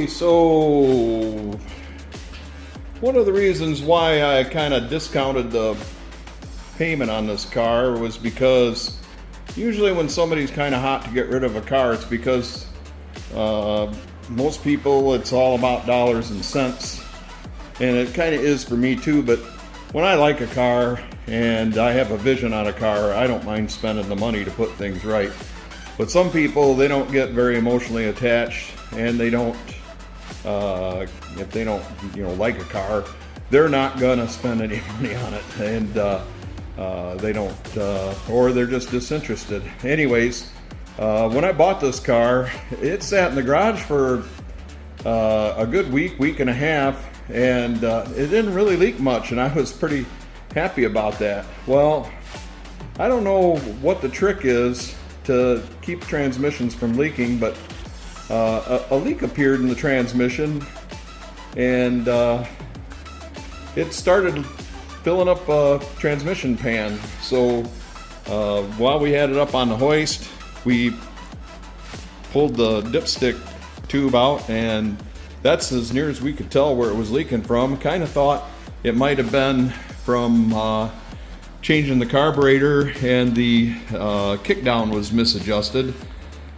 Okay, so one of the reasons why I kind of discounted the payment on this car was because usually when somebody's kind of hot to get rid of a car, it's because most people, it's all about dollars and cents, and it kind of is for me too. But when I like a car and I have a vision on a car, I don't mind spending the money to put things right. But some people, they don't get very emotionally attached, and they don't, if they don't, like a car, they're not gonna spend any money on it, and they don't, or they're just disinterested. Anyways, when I bought this car, it sat in the garage for a good week and a half, and it didn't really leak much, and I was pretty happy about that. Well, I don't know what the trick is to keep transmissions from leaking, but a leak appeared in the transmission, and it started filling up a transmission pan. So while we had it up on the hoist, we pulled the dipstick tube out, and that's as near as we could tell where it was leaking from. Kind of thought it might have been from changing the carburetor, and the kickdown was misadjusted,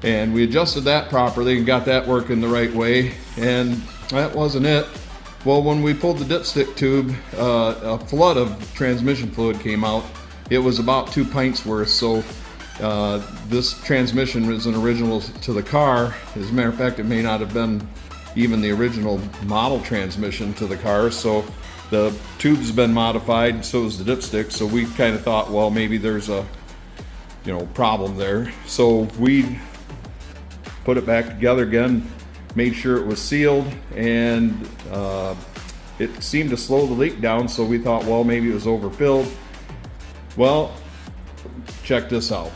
and we adjusted that properly and got that working the right way, and that wasn't it. Well, when we pulled the dipstick tube, a flood of transmission fluid came out. It was about 2 pints worth. So this transmission was an original to the car. As a matter of fact, it may not have been even the original model transmission to the car. So the tube's been modified, so is the dipstick. So we kind of thought, well, maybe there's a problem there. So we put it back together again, made sure it was sealed, and it seemed to slow the leak down. So we thought, well, maybe it was overfilled. Well, check this out.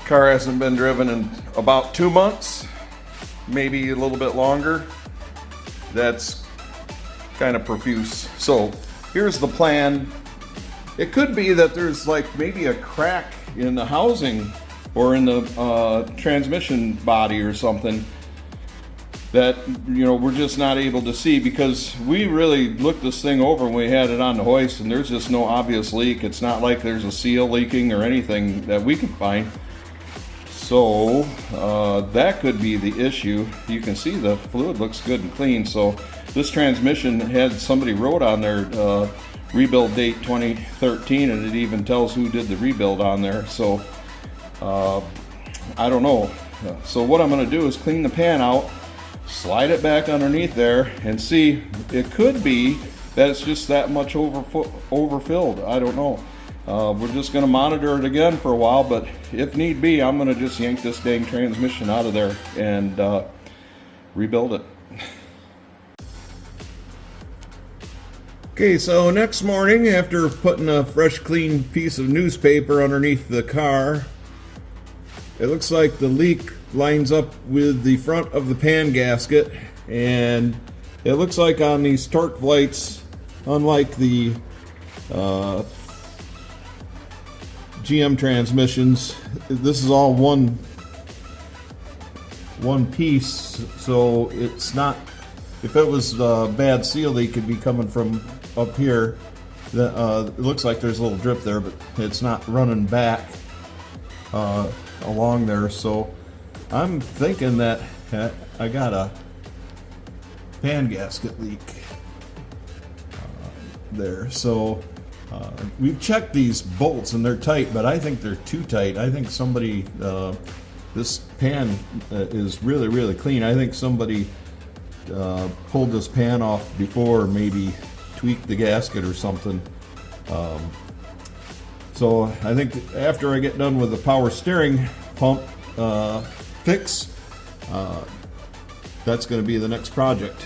Car hasn't been driven in about 2 months, maybe a little bit longer. That's kind of profuse. So here's the plan. It could be that there's like maybe a crack in the housing or in the transmission body or something that we're just not able to see, because we really looked this thing over when we had it on the hoist, and there's just no obvious leak. It's not like there's a seal leaking or anything that we could find. So that could be the issue. You can see the fluid looks good and clean. So this transmission had, somebody wrote on there rebuild date 2013, and it even tells who did the rebuild on there. So I don't know. So what I'm going to do is clean the pan out, slide it back underneath there, and see. It could be that it's just that much overfilled. I don't know. We're just going to monitor it again for a while, but if need be, I'm going to just yank this dang transmission out of there and rebuild it. Okay, so next morning, after putting a fresh clean piece of newspaper underneath the car, it looks like the leak lines up with the front of the pan gasket, and it looks like on these torque lights, unlike the GM transmissions, this is all one piece, so it's not, if it was a bad seal leak, it'd be coming from up here. It looks like there's a little drip there, but it's not running back along there. So I'm thinking that I got a pan gasket leak there. So we've checked these bolts and they're tight, but I think they're too tight. I think somebody, this pan is really, really clean. I think somebody pulled this pan off before, maybe tweaked the gasket or something. So I think after I get done with the power steering pump fix, that's going to be the next project.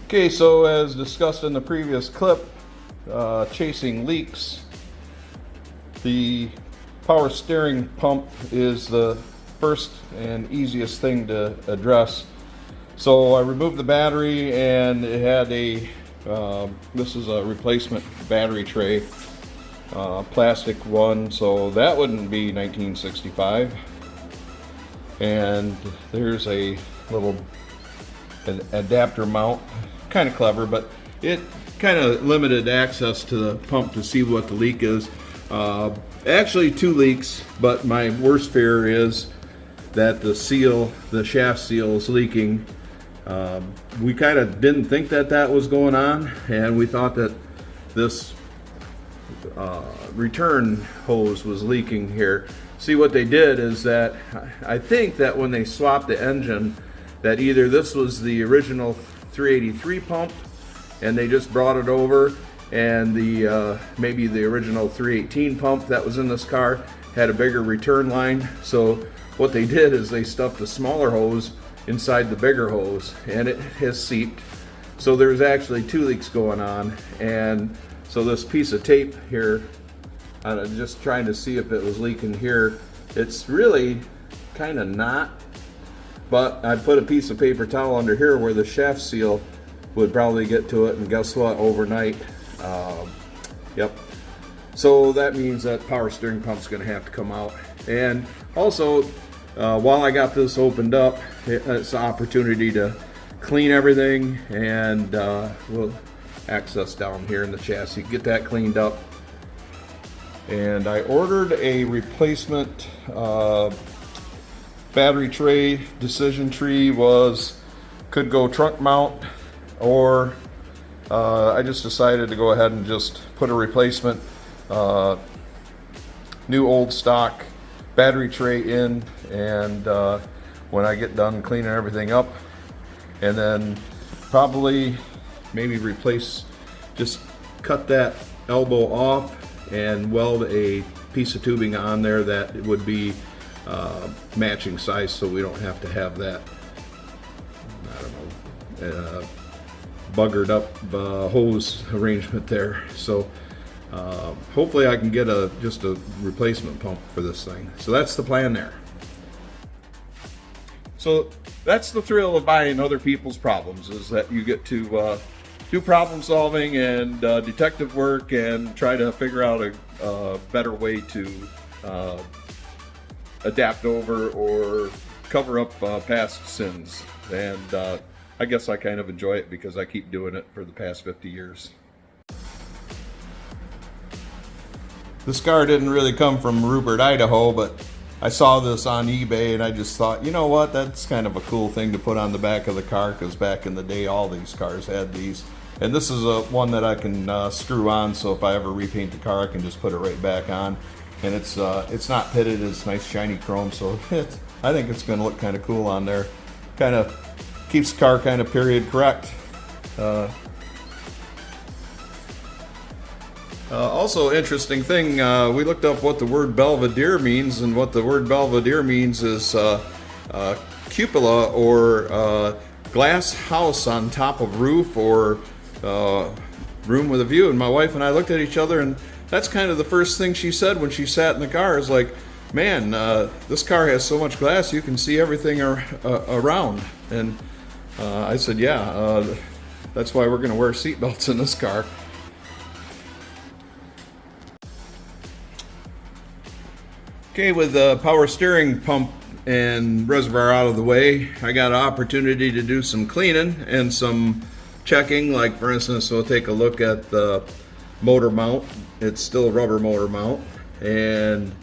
Okay, so as discussed in the previous clip, chasing leaks, the power steering pump is the first and easiest thing to address. So I removed the battery, and it had a this is a replacement battery tray, plastic one, so that wouldn't be 1965. and there's a little adapter mount, kind of clever, but it kind of limited access to the pump to see what the leak is. Actually 2 leaks, but my worst fear is that the shaft seal is leaking. We kind of didn't think that was going on, and we thought that this return hose was leaking here. See, what they did is that I think that when they swapped the engine, that either this was the original 383 pump and they just brought it over, and the maybe the original 318 pump that was in this car had a bigger return line. So what they did is they stuffed a smaller hose inside the bigger hose, and it has seeped. So there's actually 2 leaks going on, and so this piece of tape here, I'm just trying to see if it was leaking here. It's really kind of not, but I put a piece of paper towel under here where the shaft seal would probably get to it, and guess what, overnight. Yep. So that means that power steering pump's going to have to come out. And also, while I got this opened up, it's an opportunity to clean everything, and we'll access down here in the chassis, get that cleaned up. And I ordered a replacement battery tray. Decision tree could go trunk mount, or I just decided to go ahead and just put a replacement new old stock battery tray in, and when I get done cleaning everything up, and then probably maybe just cut that elbow off and weld a piece of tubing on there that would be matching size, so we don't have to have that, I don't know, buggered up hose arrangement there. So hopefully I can get just a replacement pump for this thing. So that's the plan there. So that's the thrill of buying other people's problems, is that you get to do problem solving and detective work and try to figure out a better way to adapt over or cover up past sins. And I guess I kind of enjoy it because I keep doing it for the past 50 years. This car didn't really come from Rupert, Idaho, but I saw this on eBay and I just thought, you know what, that's kind of a cool thing to put on the back of the car, because back in the day all these cars had these. And this is one that I can screw on, so if I ever repaint the car I can just put it right back on. And it's not pitted, it's nice shiny chrome, so I think it's going to look kind of cool on there. Kind of keeps the car kind of period correct. Also, interesting thing, we looked up what the word Belvedere means, and what the word Belvedere means is cupola, or glass house on top of roof, or room with a view. And my wife and I looked at each other, and that's kind of the first thing she said when she sat in the car, is like, man, this car has so much glass you can see everything around. And I said, yeah, that's why we're going to wear seatbelts in this car. Okay, with the power steering pump and reservoir out of the way, I got an opportunity to do some cleaning and some checking. Like, for instance, we'll take a look at the motor mount. It's still a rubber motor mount, and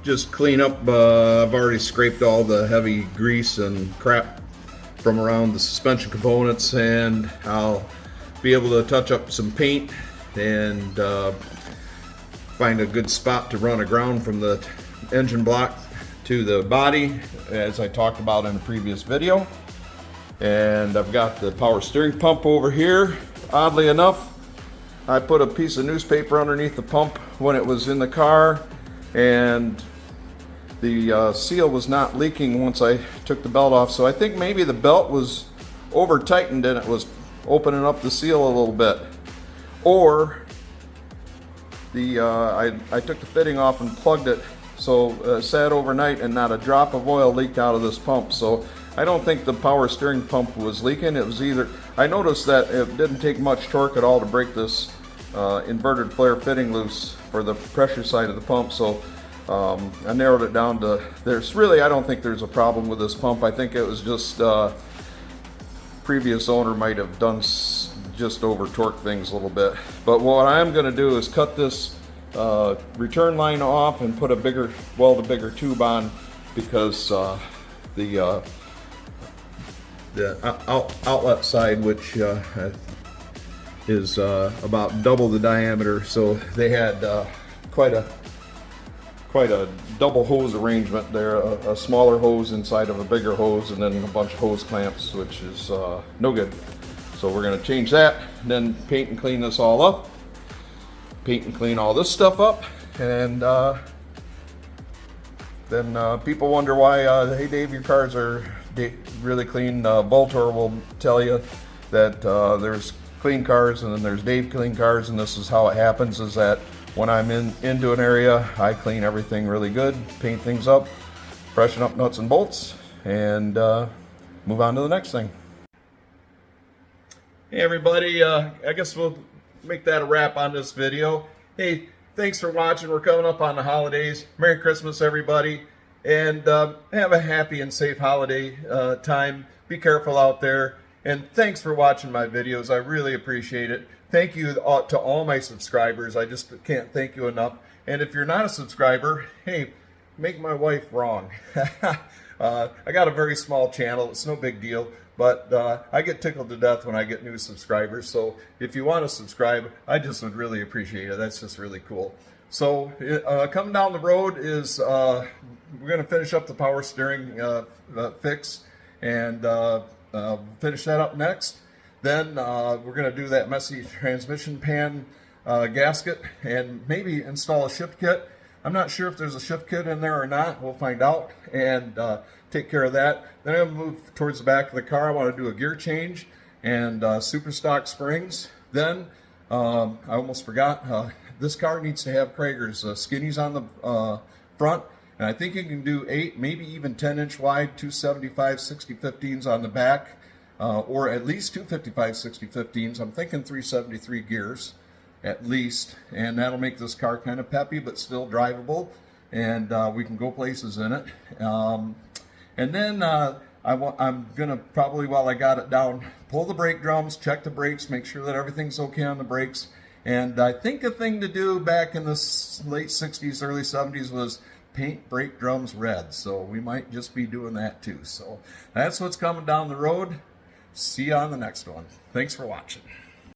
just clean up. I've already scraped all the heavy grease and crap from around the suspension components, and I'll be able to touch up some paint and find a good spot to run a ground from the engine block to the body, as I talked about in a previous video. And I've got the power steering pump over here. Oddly enough, I put a piece of newspaper underneath the pump when it was in the car, and the seal was not leaking once I took the belt off. So I think maybe the belt was over tightened and it was opening up the seal a little bit. Or I took the fitting off and plugged it, so sat overnight and not a drop of oil leaked out of this pump. So I don't think the power steering pump was leaking. It was either, I noticed that it didn't take much torque at all to break this inverted flare fitting loose for the pressure side of the pump. So I narrowed it down to, I don't think there's a problem with this pump. I think it was just previous owner might have done just over torque things a little bit. But what I'm going to do is cut this return line off and put a bigger, weld a bigger tube on, because the outlet side, which is about double the diameter, so they had quite a double hose arrangement there, a smaller hose inside of a bigger hose, and then a bunch of hose clamps, which is no good. So we're going to change that, and then paint and clean this all up, paint and clean all this stuff up, and then people wonder why, hey Dave, your cars are really clean. Voltor will tell you that there's clean cars and then there's Dave clean cars, and this is how it happens, is that when I'm into an area, I clean everything really good, paint things up, freshen up nuts and bolts, and move on to the next thing. Hey everybody, I guess we'll make that a wrap on this video. Hey, thanks for watching. We're coming up on the holidays. Merry Christmas everybody, and have a happy and safe holiday time. Be careful out there, and thanks for watching my videos. I really appreciate it. Thank you to all my subscribers. I just can't thank you enough. And if you're not a subscriber, hey, make my wife wrong. I got a very small channel. It's no big deal, but I get tickled to death when I get new subscribers. So if you want to subscribe, I just would really appreciate it. That's just really cool. So coming down the road is we're going to finish up the power steering fix, and finish that up next. Then we're going to do that messy transmission pan gasket, and maybe install a shift kit. I'm not sure if there's a shift kit in there or not. We'll find out, and take care of that. Then I'm going to move towards the back of the car. I want to do a gear change and super stock springs. Then I almost forgot, this car needs to have Krager's skinnies on the front, and I think you can do 8, maybe even 10-inch wide, 275 60/15s on the back. Or at least 255 60/15s. I'm thinking 373 gears at least, and that'll make this car kind of peppy but still drivable, and we can go places in it. And then I'm gonna probably, while I got it down, pull the brake drums, check the brakes, make sure that everything's okay on the brakes. And I think a thing to do back in the late 60s, early 70s was paint brake drums red. So we might just be doing that too. So that's what's coming down the road. See you on the next one. Thanks for watching.